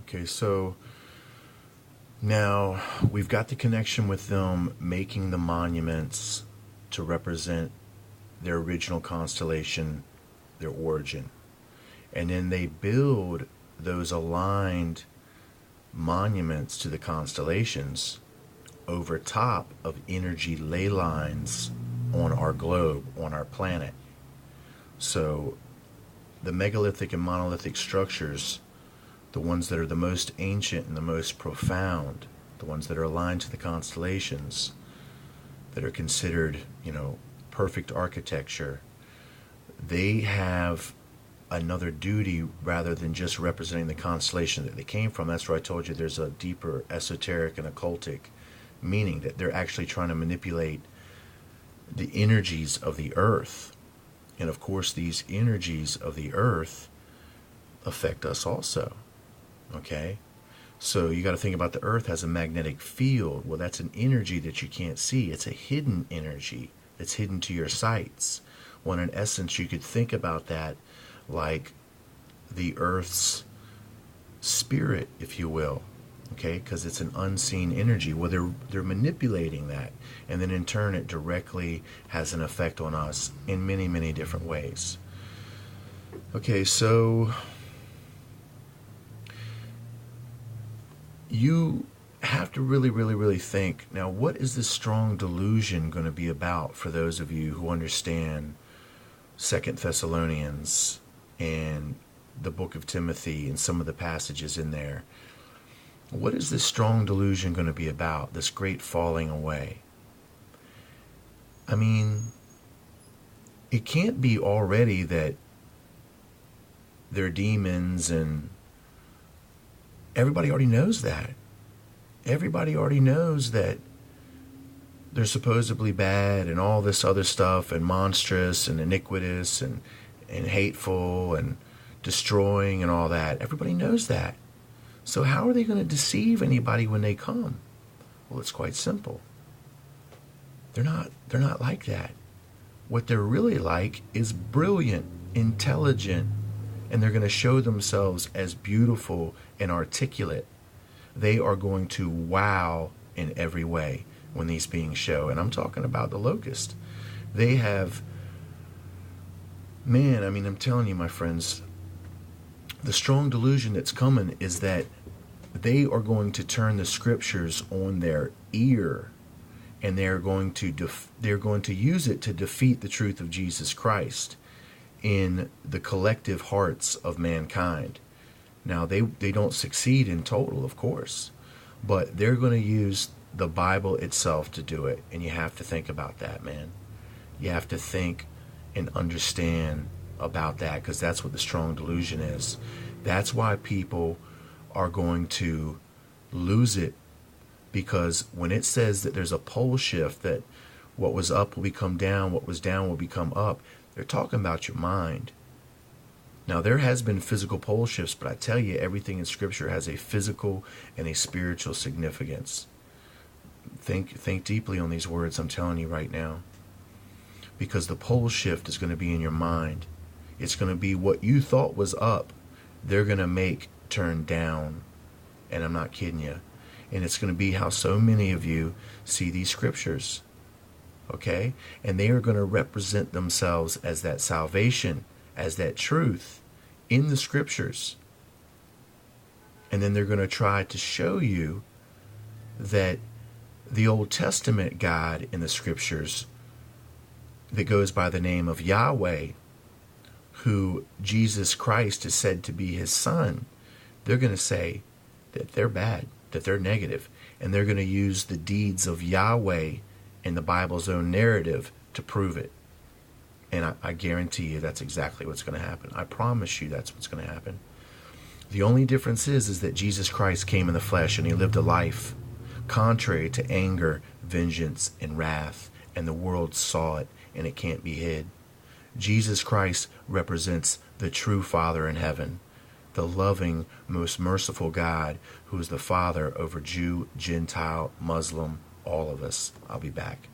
Okay, so now we've got the connection with them making the monuments to represent their original constellation, their origin. And then they build those aligned monuments to the constellations over top of energy ley lines on our globe, on our planet. So the megalithic and monolithic structures, the ones that are the most ancient and the most profound, the ones that are aligned to the constellations, that are considered, perfect architecture, they have another duty rather than just representing the constellation that they came from. That's where I told you there's a deeper esoteric and occultic meaning, that they're actually trying to manipulate the energies of the earth. And of course, these energies of the earth affect us also. Okay? So you got to think about the earth has a magnetic field. Well, that's an energy that you can't see. It's a hidden energy that's hidden to your sights. Well, in essence, you could think about that like the earth's spirit, if you will. Okay, because it's an unseen energy. Well, they're manipulating that, and then in turn it directly has an effect on us in many, many different ways. Okay, so you have to really, really, really think, now what is this strong delusion going to be about for those of you who understand 2nd Thessalonians and the book of Timothy and some of the passages in there? What is this strong delusion going to be about, this great falling away? I mean, it can't be already that they're demons, and everybody already knows that. Everybody already knows that they're supposedly bad and all this other stuff, and monstrous and iniquitous and hateful and destroying and all that. Everybody knows that. So how are they going to deceive anybody when they come? Well, it's quite simple. They're not like that. What they're really like is brilliant, intelligent, and they're going to show themselves as beautiful and articulate. They are going to wow in every way when these beings show. And I'm talking about the Locust. They have, I'm telling you, my friends, the strong delusion that's coming is that they are going to turn the scriptures on their ear, and they're going to use it to defeat the truth of Jesus Christ in the collective hearts of mankind. Now, they don't succeed in total, of course, but they're going to use the Bible itself to do it. And you have to think about that, man. You have to think and understand about that, because that's what the strong delusion is. That's why people are going to lose it, because when it says that there's a pole shift, that what was up will become down, what was down will become up, they're talking about your mind. Now, there has been physical pole shifts, but I tell you, everything in Scripture has a physical and a spiritual significance. Think deeply on these words I'm telling you right now, because the pole shift is going to be in your mind. It's going to be what you thought was up, they're going to make turn down. And I'm not kidding you. And it's going to be how so many of you see these scriptures. Okay? And they are going to represent themselves as that salvation, as that truth in the scriptures. And then they're going to try to show you that the Old Testament God in the scriptures that goes by the name of Yahweh, who Jesus Christ is said to be his son, they're going to say that they're bad, that they're negative, and they're going to use the deeds of Yahweh in the Bible's own narrative to prove it. And I guarantee you that's exactly what's going to happen. I promise you that's what's going to happen. The only difference is that Jesus Christ came in the flesh and he lived a life contrary to anger, vengeance, and wrath, and the world saw it, and it can't be hid. Jesus Christ represents the true Father in heaven, the loving, most merciful God who is the Father over Jew, Gentile, Muslim, all of us. I'll be back.